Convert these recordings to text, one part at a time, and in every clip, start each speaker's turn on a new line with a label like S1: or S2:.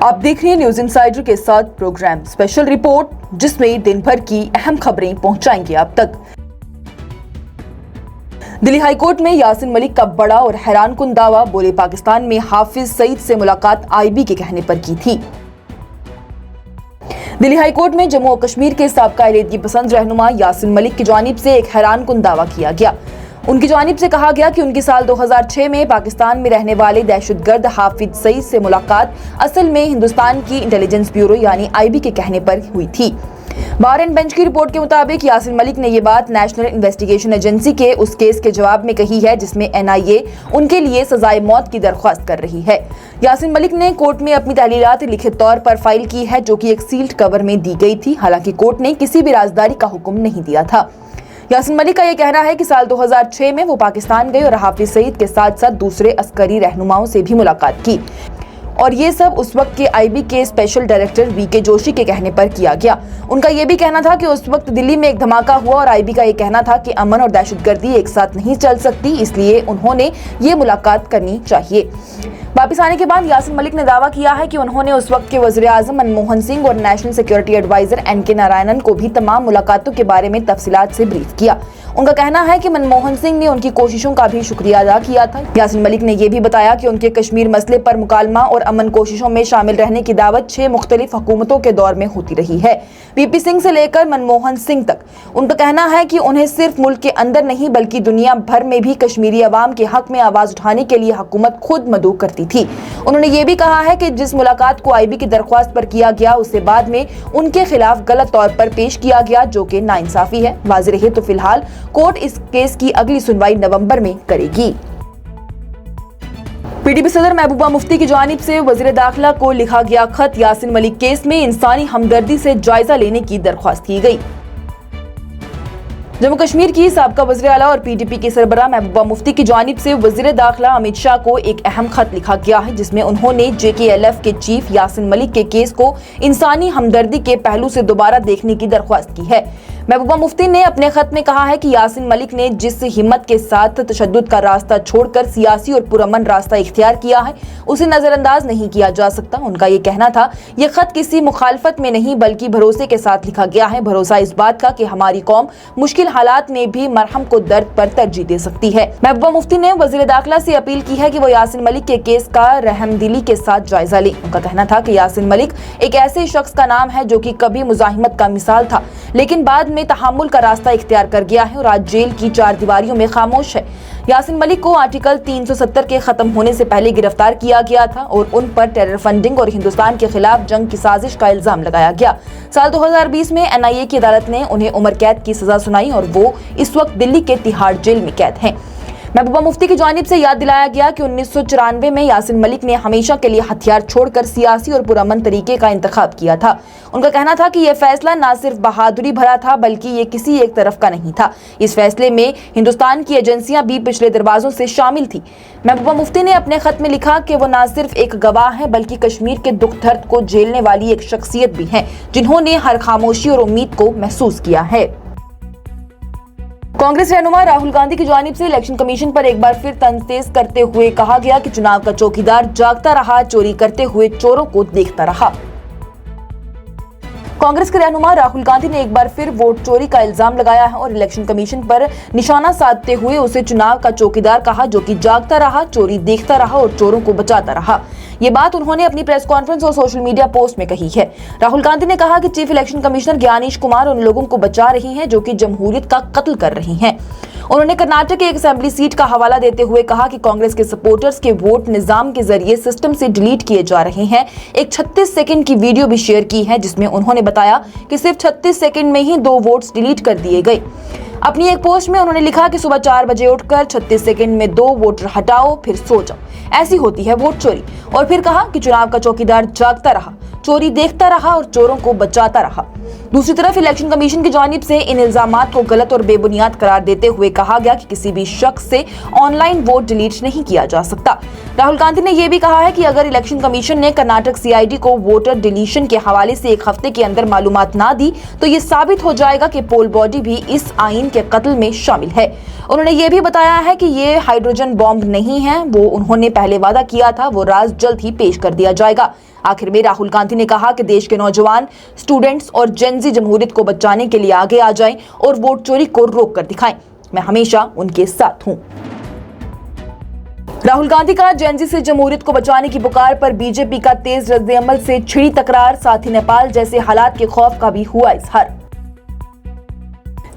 S1: आप देख रहे हैं न्यूज इनसाइडर के साथ प्रोग्राम स्पेशल रिपोर्ट, जिसमें दिन भर की अहम खबरें पहुंचाएंगे आप तक। दिल्ली हाईकोर्ट में यासिन मलिक का बड़ा और हैरानकुन दावा, बोले पाकिस्तान में हाफिज सईद से मुलाकात आईबी के कहने पर की थी। दिल्ली हाईकोर्ट में जम्मू और कश्मीर के साबका अलीयदगी पसंद रहनुमा यासिन मलिक की जानिब से एक हैरानकुन दावा किया गया। उनकी जानिब से कहा गया कि उनकी साल 2006 में पाकिस्तान में रहने वाले दहशतगर्द हाफिज सईद से मुलाकात असल में हिंदुस्तान की इंटेलिजेंस ब्यूरो यानी आईबी के कहने पर हुई थी। बार एंड बेंच की रिपोर्ट के मुताबिक यासिन मलिक ने ये बात नेशनल इन्वेस्टिगेशन एजेंसी के उस केस के जवाब में कही है जिसमें एनआईए उनके लिए सजाए मौत की दरख्वास्त कर रही है। यासिन मलिक ने कोर्ट में अपनी तहलीलात लिखित तौर पर फाइल की है, जो कि एक सील्ड कवर में दी गई थी। हालांकि कोर्ट ने किसी भी राजदारी का हुक्म नहीं दिया था। यासिन मलिक का यह कहना है कि साल 2006 में वो पाकिस्तान गए और हाफिज सईद के साथ साथ दूसरे अस्करी रहनुमाओं से भी मुलाकात की, और ये सब उस वक्त के आईबी के स्पेशल डायरेक्टर वीके जोशी के कहने पर किया गया। उनका यह भी कहना था कि उस वक्त दिल्ली में एक धमाका हुआ और आईबी का ये कहना था कि अमन और दहशतगर्दी एक साथ नहीं चल सकती, इसलिए उन्होंने ये मुलाकात करनी चाहिए। वापिस आने के बाद यासिन मलिक ने दावा किया है कि उन्होंने उस वक्त के वज़ीर-ए-आज़म मनमोहन सिंह और national security advisor NK Narayanan को भी तमाम मुलाकातों के बारे में तफसीलात से ब्रीफ किया। उनका कहना है कि मनमोहन सिंह ने उनकी कोशिशों का भी शुक्रिया अदा किया था। यासिन मलिक ने यह भी बताया कि उनके कश्मीर मसले पर मुकालमा और अमन कोशिशों में शामिल रहने की दावत 6 मुख्तलिफ हुकूमतों के दौर में होती रही है, वीपी सिंह से लेकर मनमोहन सिंह तक। उनका कहना है कि उन्हें सिर्फ मुल्क के अंदर नहीं बल्कि दुनिया भर में भी कश्मीरी अवाम के हक में आवाज उठाने के लिए हुकूमत खुद मदऊ करती थी। उन्होंने ये भी कहा है कि जिस मुलाकात को आईबी की दरख्वास्त पर किया गया उसे बाद में उनके खिलाफ गलत तौर पर पेश किया गया, जो कि नाइंसाफी है। वाज़ेह रहे तो फिलहाल कोर्ट इस केस की अगली सुनवाई नवंबर में करेगी। पीडीपी सदर महबूबा मुफ्ती की जानिब से वज़ीर दाखिला को लिखा गया खत, यासिन मलिक केस में इंसानी हमदर्दी से जायजा लेने की दरख्वास्त की गई। जम्मू कश्मीर की साबका वज़ीर आला और पीडीपी के सरबराह महबूबा मुफ्ती की जानिब से वज़ीर दाखिला अमित शाह को एक अहम खत लिखा गया है, जिसमें उन्होंने जेकेएलएफ के चीफ यासिन मलिक के केस को इंसानी हमदर्दी के पहलू से दोबारा देखने की दरख्वास्त की है। महबूबा मुफ्ती ने अपने खत में कहा है कि यासिन मलिक ने जिस हिम्मत के साथ तशद्दुद का रास्ता छोड़कर सियासी और पुरअमन रास्ता इख्तियार किया है, उसे नजरअंदाज नहीं किया जा सकता। उनका ये कहना था, यह खत किसी मुखालफत में नहीं बल्कि भरोसे के साथ लिखा गया है, भरोसा इस बात का कि हमारी कौम मुश्किल हालात में भी मरहम को दर्द पर तरजीह दे सकती है। महबूबा मुफ्ती ने वज़ीर दाखिला से अपील की है कि वो यासिन मलिक के केस का रहमदिली के साथ जायजा ले। उनका कहना था कि यासिन मलिक एक ऐसे शख्स का नाम है जो कि कभी मुजाहिमत का मिसाल था, लेकिन बाद में तहम्मुल का रास्ता इख्तियार कर गया है और आज जेल की 4 दीवारियों में खामोश है। यासिन मलिक को आर्टिकल 370 के खत्म होने से पहले गिरफ्तार किया गया था और उन पर टेरर फंडिंग और हिंदुस्तान के खिलाफ जंग की साजिश का इल्जाम लगाया गया। साल 2020 में एनआईए की अदालत ने उन्हें उम्र कैद की सजा सुनाई और वो इस वक्त दिल्ली के तिहाड़ जेल में कैद हैं। महबूबा मुफ्ती की जानिब से याद दिलाया गया कि 1994 में यासिन मलिक ने हमेशा के लिए हथियार छोड़कर सियासी और पुरअमन तरीके का इंतखाब किया था। उनका कहना था कि यह फैसला न सिर्फ बहादुरी भरा था बल्कि ये किसी एक तरफ का नहीं था। इस फैसले में हिंदुस्तान की एजेंसियां भी पिछले दरवाजों से शामिल थी। महबूबा मुफ्ती ने अपने खत में लिखा कि वो न सिर्फ एक गवाह है बल्कि कश्मीर के दुख दर्द को झेलने वाली एक शख्सियत भी है, जिन्होंने हर खामोशी और उम्मीद को महसूस किया है। कांग्रेस रहनुमा राहुल गांधी की जानिब से इलेक्शन कमीशन पर एक बार फिर तंज तेज करते हुए कहा गया कि चुनाव का चौकीदार जागता रहा, चोरी करते हुए चोरों को देखता रहा। कांग्रेस के रहनुमा राहुल गांधी ने एक बार फिर वोट चोरी का इल्जाम लगाया है और इलेक्शन कमीशन पर निशाना साधते हुए उसे चुनाव का चौकीदार कहा, जो कि जागता रहा, चोरी देखता रहा और चोरों को बचाता रहा। ये बात उन्होंने अपनी प्रेस कॉन्फ्रेंस और सोशल मीडिया पोस्ट में कही है। राहुल गांधी ने कहा कि chief election commissioner Gyanesh Kumar उन लोगों को बचा रही हैं जो कि जमहूरियत का कत्ल कर रही हैं। उन्होंने कर्नाटक की एक असेंबली सीट का हवाला देते हुए कहा कि कांग्रेस के सपोर्टर्स के वोट निजाम के जरिए सिस्टम से डिलीट किए जा रहे हैं। एक 36 सेकंड की वीडियो भी शेयर की है जिसमें उन्होंने बताया कि सिर्फ 36 सेकंड में ही 2 वोट्स डिलीट कर दिए गए। अपनी एक पोस्ट में उन्होंने लिखा कि सुबह 4 बजे उठकर 36 सेकंड में 2 वोट हटाओ फिर सो जाओ, ऐसी होती है वोट चोरी। और फिर कहा कि चुनाव का चौकीदार जागता रहा, चोरी देखता रहा और चोरों को बचाता रहा। दूसरी तरफ इलेक्शन कमीशन की जानिब से इन इल्जामात को गलत और बेबुनियाद करार देते हुए कहा गया कि किसी भी शख्स से ऑनलाइन वोट डिलीट नहीं किया जा सकता। राहुल गांधी ने यह भी कहा है कि अगर इलेक्शन कमीशन ने कर्नाटक सीआईडी को वोटर डिलीशन के हवाले से 1 हफ्ते के अंदर मालूमात ना दी तो ये साबित हो जाएगा कि पोल बॉडी भी इस आइन के कत्ल में शामिल है। उन्होंने ये भी बताया है कि ये हाइड्रोजन बॉम्ब नहीं है, वो उन्होंने पहले वादा किया था, वो राज जल्द ही पेश कर दिया जाएगा। आखिर में राहुल गांधी ने कहा कि देश के नौजवान, स्टूडेंट्स और जेनजी जमहूरियत को बचाने के लिए आगे आ जाएं और वोट चोरी को रोक कर दिखाएं। मैं हमेशा उनके साथ हूं। राहुल गांधी का जेनजी से जमहूरियत को बचाने की पुकार पर बीजेपी का तेज रद्द-ए-अमल से छिड़ी तकरार, साथ ही नेपाल जैसे हालात के खौफ का भी हुआ इजहार।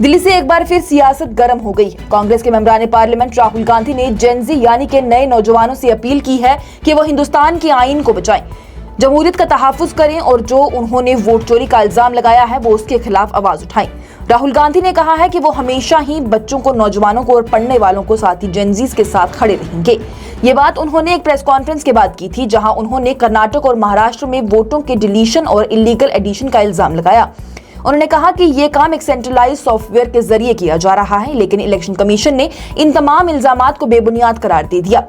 S1: दिल्ली से एक बार फिर सियासत गर्म हो गई। कांग्रेस के मेंबरान पार्लियामेंट राहुल गांधी ने जेनजी यानी के नए नौजवानों से अपील की है कि वो हिंदुस्तान के आईन को बचाएं, जमहूरियत का तहफ्फुज करें और जो उन्होंने वोट चोरी का इल्जाम लगाया है वो उसके खिलाफ आवाज उठाएं। राहुल गांधी ने कहा है कि वो हमेशा ही बच्चों को, नौजवानों को और पढ़ने वालों को, साथ ही जेनजीज के साथ खड़े रहेंगे। ये बात उन्होंने एक प्रेस कॉन्फ्रेंस के बाद की थी, जहां उन्होंने कर्नाटक और महाराष्ट्र में वोटों के डिलीशन और इलीगल एडिशन का इल्जाम लगाया। उन्होंने कहा कि ये काम एक सेंट्रलाइज्ड सॉफ्टवेयर के जरिए किया जा रहा है, लेकिन इलेक्शन कमीशन ने इन तमाम इल्जामात को बेबुनियाद करार दे दिया।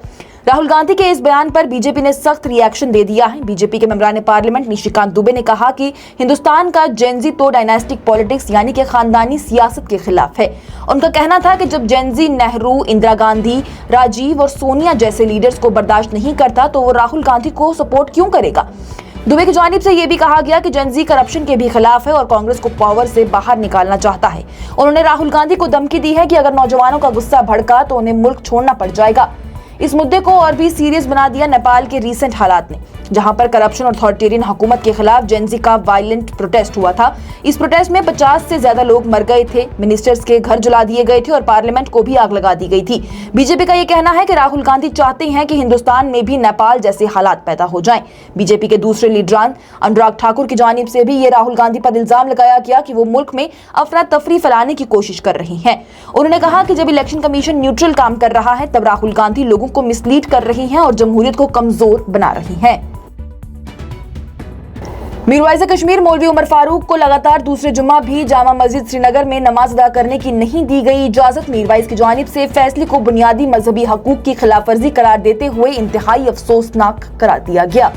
S1: राहुल गांधी के इस बयान पर बीजेपी ने सख्त रिएक्शन दे दिया है। बीजेपी के मेंबरान पार्लियामेंट निशिकांत दुबे ने कहा कि हिंदुस्तान का जेनजी तो डायनास्टिक पॉलिटिक्स यानी कि खानदानी सियासत के खिलाफ है। उनका कहना था कि जब जेनजी नेहरू, इंदिरा गांधी, राजीव और सोनिया जैसे लीडर्स को बर्दाश्त नहीं करता तो वो राहुल गांधी को सपोर्ट क्यों करेगा। दुबे की जानिब से यह भी कहा गया कि जेनजी करप्शन के भी खिलाफ है और कांग्रेस को पावर से बाहर निकालना चाहता है। उन्होंने राहुल गांधी को धमकी दी है कि अगर नौजवानों का गुस्सा भड़का तो उन्हें मुल्क छोड़ना पड़ जाएगा। इस मुद्दे को और भी सीरियस बना दिया नेपाल के रीसेंट हालात ने, जहां पर करप्शन और अथॉरिटेरियन हुकूमत के खिलाफ जेनजी का वायलेंट प्रोटेस्ट हुआ था। इस प्रोटेस्ट में 50 से ज्यादा लोग मर गए थे, मिनिस्टर्स के घर जला दिए गए थे और पार्लियामेंट को भी आग लगा दी गई थी। बीजेपी का यह कहना है कि राहुल गांधी चाहते हैं कि हिंदुस्तान में भी नेपाल जैसे हालात पैदा हो जाएं। बीजेपी के दूसरे लीडरान अनुराग ठाकुर की जानिब से भी ये राहुल गांधी पर इल्जाम लगाया गया कि वो मुल्क में अफरा तफरी फैलाने की कोशिश कर रही हैं। उन्होंने कहा कि जब इलेक्शन कमीशन न्यूट्रल काम कर रहा है तब राहुल गांधी लोगों को मिसलीड कर रही हैं और जमहूरियत को कमजोर बना रही हैं। मीरवाइज़ कश्मीर मौलवी उमर फारूक को लगातार दूसरे जुम्मा भी जामा मस्जिद श्रीनगर में नमाज अदा करने की नहीं दी गई इजाजत। मीरवाइज़ की जानिब से फैसले को बुनियादी मजहबी हकूक की खिलाफवर्जी करार देते हुए इंतहाई अफसोसनाक करार दिया गया।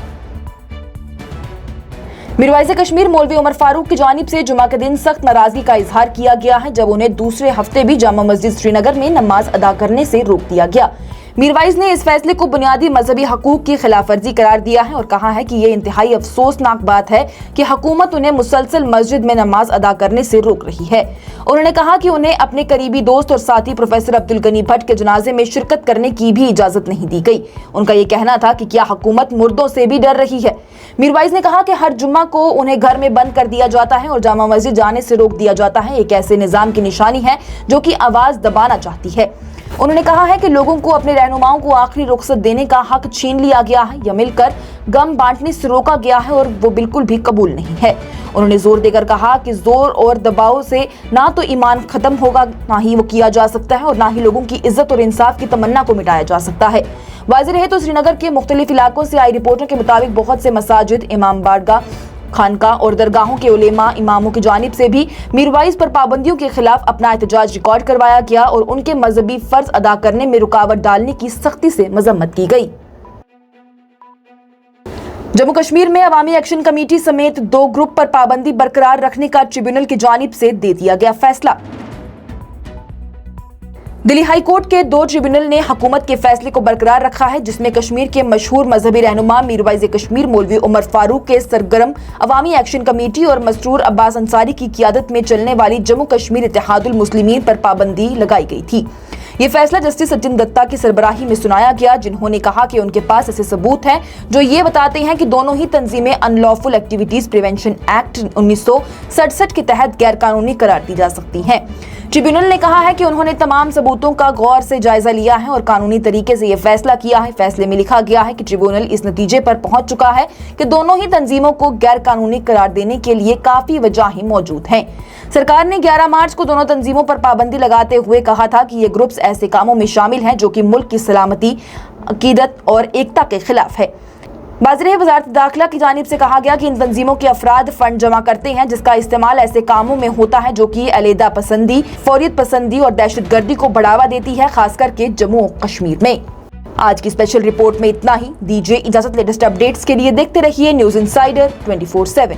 S1: मीरवाइज़ कश्मीर मौलवी उमर फारूक की जानिब से जुमा के दिन सख्त नाराजगी का इजहार किया गया है, जब उन्हें दूसरे हफ्ते भी जामा मस्जिद श्रीनगर में नमाज अदा करने से रोक दिया गया। मीरवाइज़ ने इस फैसले को बुनियादी मजहबी हकूक की खिलाफवर्जी करार दिया है और कहा है कि ये इंतहाई अफसोसनाक बात है कि हुकूमत उन्हें मुसलसल मस्जिद में नमाज अदा करने से रोक रही है। उन्होंने कहा कि उन्हें अपने करीबी दोस्त और साथी प्रोफेसर अब्दुल गनी भट्ट के जनाजे में शिरकत करने की भी इजाजत नहीं दी गई। उनका ये कहना था कि क्या हुकूमत मुर्दों से भी डर रही है। मीरवाइज़ ने कहा कि हर जुम्मा को उन्हें घर में बंद कर दिया जाता है और जामा मस्जिद जाने से रोक दिया जाता है। एक ऐसे निजाम की निशानी है जो कि आवाज दबाना चाहती है। उन्होंने कहा है कि लोगों को अपने रहनुमाओं को आखिरी रुखसत देने का हक छीन लिया गया है या मिलकर गम बांटने से रोका गया है और वो बिल्कुल भी कबूल नहीं है। उन्होंने जोर देकर कहा कि जोर और दबाव से ना तो ईमान खत्म होगा, ना ही वो किया जा सकता है और ना ही लोगों की इज्जत और इंसाफ की तमन्ना को मिटाया जा सकता है। वाज़ेह रहे तो श्रीनगर के मुख्तलिफ इलाकों से आई रिपोर्टों के मुताबिक बहुत से मसाजिद, इमाम बारगाह, खानका और दरगाहों के उलेमा इमामों की जानिब से भी मीरवाइज़ पर पाबंदियों के खिलाफ अपना एहतजाज रिकॉर्ड करवाया गया और उनके मजहबी फर्ज अदा करने में रुकावट डालने की सख्ती से मजम्मत की गई। जम्मू कश्मीर में अवामी एक्शन कमेटी समेत 2 ग्रुप पर पाबंदी बरकरार रखने का ट्रिब्यूनल की जानिब से दे दिया गया फैसला। दिल्ली हाई कोर्ट के 2 ट्रिब्यूनल ने हुकूमत के फैसले को बरकरार रखा है, जिसमें कश्मीर के मशहूर मजहबी रहनुमा मीरवाइज़ कश्मीर मौलवी उमर फारूक के सरगर्म अवामी एक्शन कमेटी और मसरूर अब्बास अंसारी की क़ियादत में चलने वाली जम्मू कश्मीर इत्तेहादुल मुस्लिमीन पर पाबंदी लगाई गई थी। ये फैसला जस्टिस सचिन दत्ता की सरबराही में सुनाया गया, जिन्होंने कहा कि उनके पास ऐसे सबूत हैं जो ये बताते हैं कि दोनों ही तंजीमें अनलॉफुल एक्टिविटीज प्रिवेंशन एक्ट 1967 के तहत गैरकानूनी करार दी जा सकती हैं। ट्रिब्यूनल ने कहा है कि उन्होंने तमाम सबूतों का गौर से जायजा लिया है और कानूनी तरीके से यह फैसला किया है। फैसले में लिखा गया है कि ट्रिब्यूनल इस नतीजे पर पहुंच चुका है कि दोनों ही तंजीमों को गैरकानूनी करार देने के लिए काफी वजहें मौजूद हैं। सरकार ने 11 मार्च को दोनों तंजीमों पर पाबंदी लगाते हुए कहा था कि ये ग्रुप्स ऐसे कामों में शामिल हैं जो कि मुल्क की सलामती, अकीदत और एकता के खिलाफ है। बाज़रे वज़ारत दाखिला की जानिब से कहा गया कि इन तंजीमों के अफराद फंड जमा करते हैं जिसका इस्तेमाल ऐसे कामों में होता है जो कि अलहदा पसंदी, फौरियत पसंदी और दहशतगर्दी को बढ़ावा देती है, खास करके जम्मू और कश्मीर में। आज की स्पेशल रिपोर्ट में इतना ही। दीजिए इजाजत। लेटेस्ट अपडेट्स के लिए देखते रहिए न्यूज़ इंसाइडर 24/7।